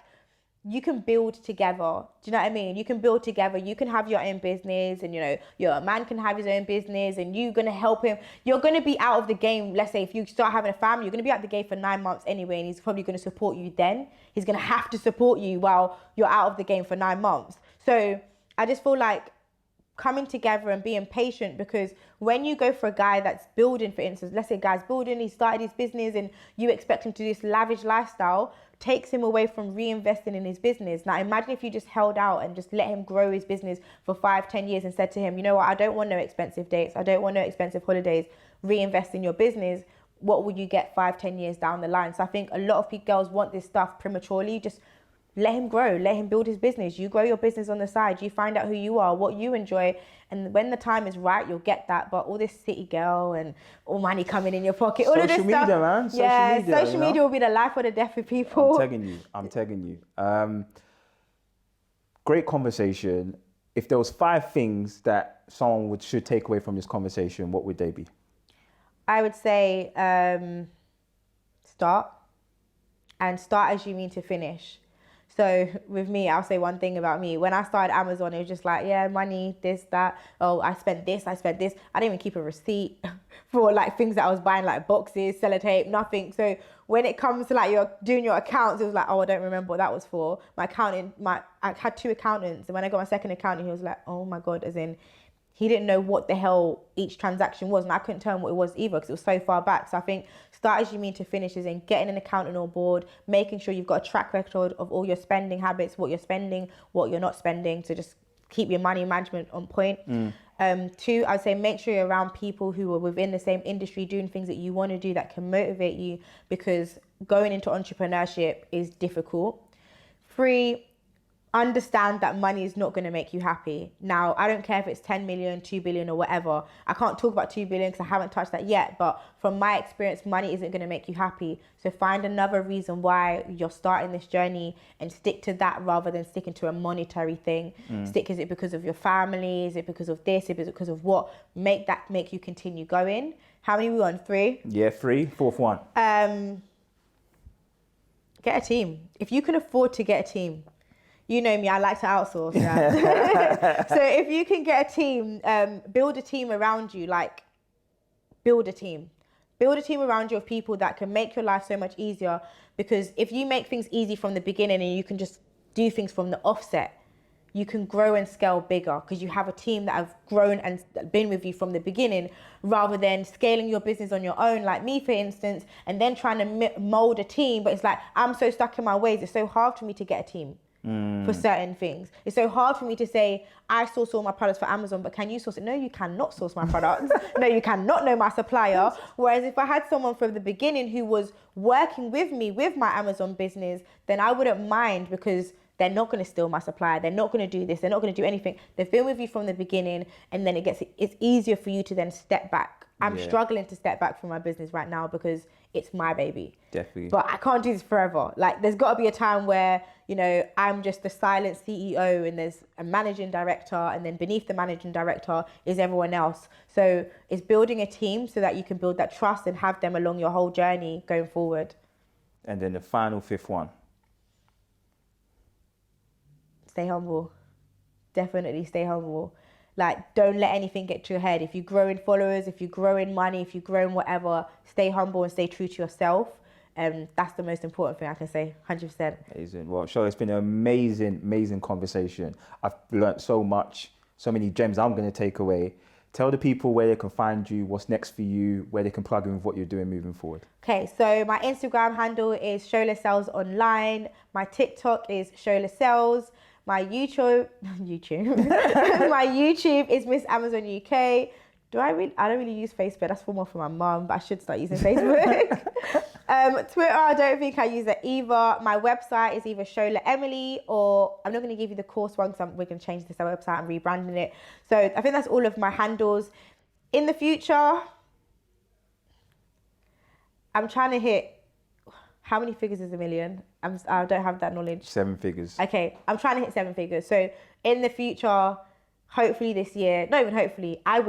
you can build together. Do you know what I mean? You can build together. You can have your own business, and your man can have his own business, and you're gonna help him. You're gonna be out of the game. Let's say if you start having a family, you're gonna be out of the game for 9 months anyway, and he's probably gonna support you then. He's gonna have to support you while you're out of the game for 9 months. So I just feel like coming together and being patient, because when you go for a guy that's building, for instance, let's say a guy's building, he started his business, and you expect him to do this lavish lifestyle, takes him away from reinvesting in his business. Now imagine if you just held out and just let him grow his business for 5-10 years and said to him, you know what, I don't want no expensive dates, I don't want no expensive holidays, reinvest in your business. What will you get 5-10 years down the line? So I think a lot of girls want this stuff prematurely. Just let him grow, let him build his business. You grow your business on the side, you find out who you are, what you enjoy, and when the time is right, you'll get that. But all this city girl and all money coming in your pocket, all of this stuff.
Social media, man.
Social media will be the life or the death for people.
I'm tagging you. Great conversation. If there was 5 things that someone should take away from this conversation, what would they be?
I would say start as you mean to finish. So with me, I'll say one thing about me. When I started Amazon, it was just like, yeah, money, this, that. Oh, I spent this. I didn't even keep a receipt for like things that I was buying, like boxes, sellotape, nothing. So when it comes to like you're doing your accounts, it was like, oh, I don't remember what that was for. I had 2 accountants, and when I got my second accountant, he was like, oh my God, as in, he didn't know what the hell each transaction was, and I couldn't tell him what it was either because it was so far back. So I think start as you mean to finish is in getting an accountant on board, making sure you've got a track record of all your spending habits, what you're spending, what you're not spending, to just keep your money management on point. 2, I'd say make sure you're around people who are within the same industry doing things that you want to do that can motivate you, because going into entrepreneurship is difficult. 3, understand that money is not going to make you happy. Now, I don't care if it's 10 million, 2 billion or whatever. I can't talk about 2 billion because I haven't touched that yet. But from my experience, money isn't going to make you happy. So find another reason why you're starting this journey and stick to that rather than sticking to a monetary thing. Is it because of your family? Is it because of this? Is it because of what? Make you continue going. How many are we on? 3?
Yeah, 3. 4th one.
Get a team. If you can afford to get a team. You know me, I like to outsource. Yeah. So if you can get a team, build a team around you, build a team around you of people that can make your life so much easier. Because if you make things easy from the beginning and you can just do things from the offset, you can grow and scale bigger because you have a team that have grown and been with you from the beginning, rather than scaling your business on your own, like me, for instance, and then trying to mold a team. But it's like, I'm so stuck in my ways. It's so hard for me to get a team. For certain things. It's so hard for me to say, I source all my products for Amazon, but can you source it? No, you cannot source my products. No, you cannot know my supplier. Whereas if I had someone from the beginning who was working with me with my Amazon business, then I wouldn't mind, because they're not going to steal my supplier. They're not going to do this. They're not going to do anything. They've been with you from the beginning, and then it's easier for you to then step back. I'm struggling to step back from my business right now because it's my baby.
Definitely.
But I can't do this forever. Like, there's got to be a time where, I'm just the silent CEO, and there's a managing director, and then beneath the managing director is everyone else. So it's building a team so that you can build that trust and have them along your whole journey going forward.
And then the final 5th one.
Stay humble. Definitely stay humble. Like, don't let anything get to your head. If you grow in followers, if you grow in money, if you grow in whatever, stay humble and stay true to yourself. That's the most important thing I can say, 100%.
Amazing. Well, Shola, it's been an amazing conversation. I've learned so much, so many gems I'm going to take away. Tell the people where they can find you, what's next for you, where they can plug in with what you're doing moving forward. Okay, so my Instagram handle is sholasellsonline. My TikTok is sholasells. My YouTube my YouTube is Miss Amazon UK. I don't really use Facebook. That's more for my mum, but I should start using Facebook. Twitter, I don't think I use it either. My website is either Shola Emily, or I'm not going to give you the course one because we're going to change this website and rebranding it. So I think that's all of my handles. In the future, I'm trying to hit, how many figures is a million? I don't have that knowledge. 7 figures. Okay, I'm trying to hit 7 figures. So in the future, hopefully this year, not even hopefully, I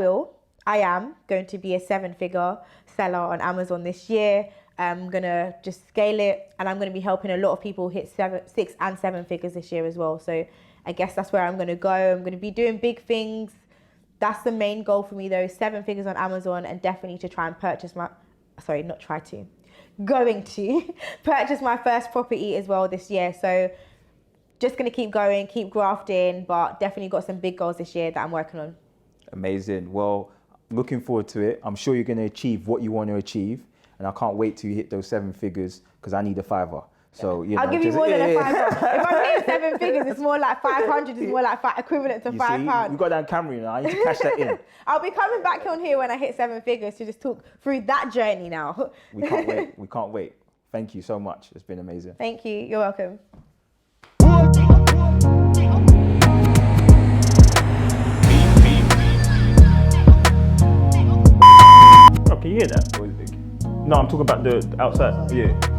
am going to be a 7-figure seller on Amazon this year.
I'm going to just scale it, and I'm going to be helping a lot of people hit 6 and 7 figures this year as well. So I guess that's where I'm going to go. I'm going to be doing big things. That's the main goal for me though, 7 figures on Amazon, and definitely to try and purchase going to purchase my first property as well this year. So just going to keep going, keep grafting, but definitely got some big goals this year that I'm working on.
Amazing. Well, looking forward to it. I'm sure you're going to achieve what you want to achieve, and I can't wait till you hit those 7 figures, because I need a $5. So
I'll give you more than a $5. If I'm hitting 7 figures, it's more like 500. It's more like equivalent to £5.
We got that on camera now. I need to cash that in.
I'll be coming back on here when I hit 7 figures to just talk through that journey now.
We can't wait. We can't wait. Thank you so much. It's been amazing.
Thank you. You're welcome.
Oh, can you hear that? No, I'm talking about the outside. Yeah.